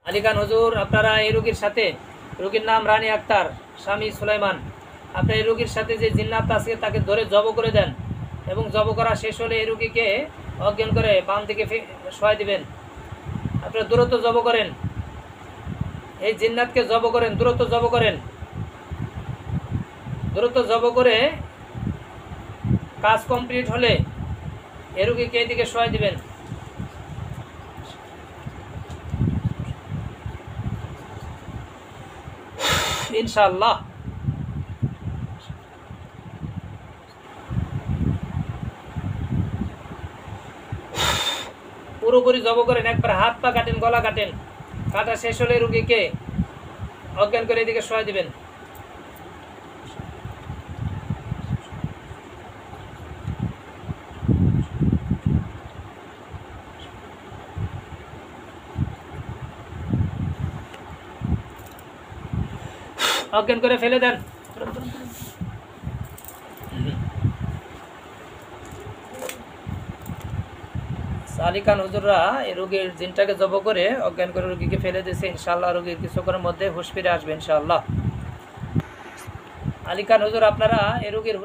আলী খান হুজুর, আপনারা এই রোগীর সাথে, রোগীর নাম রানী আক্তার, স্বামী সুলাইমান, আপনি এই রোগীর সাথে যে জিন্নাত আছে তাকে ধরে জব করে দেন এবং জব করা শেষ হলে এই রোগীকে অজ্ঞান করে বাম দিকে শোয়াই দিবেন। আপনারা দ্রুত জব করেন, এই জিন্নাতকে জব করেন, দ্রুত জব করেন, দ্রুত জব করে কাজ কমপ্লিট হলে এই রোগীকে এইদিকে শোয়াই দিবেন। ইনশাআল্লাহ। পুরোপুরি জব করেন, একবার হাত পা কাটেন, গলা কাটেন, কাটা শেষ হলে রুগীকে অজ্ঞান করে এদিকে শোয়াই দিবেন। অজ্ঞান করে ফেলে দেন। আলী খান হুজুররা এই রোগীর জিনটাকে জব করে অজ্ঞান করে রোগীকে ফেলে দিয়েছে। ইনশাআল্লাহ রোগীর কিছুক্ষণের মধ্যে হুঁশ ফিরে আসবে ইনশাআল্লাহ। আলী খান হুজুর, আপনারা এই রোগীর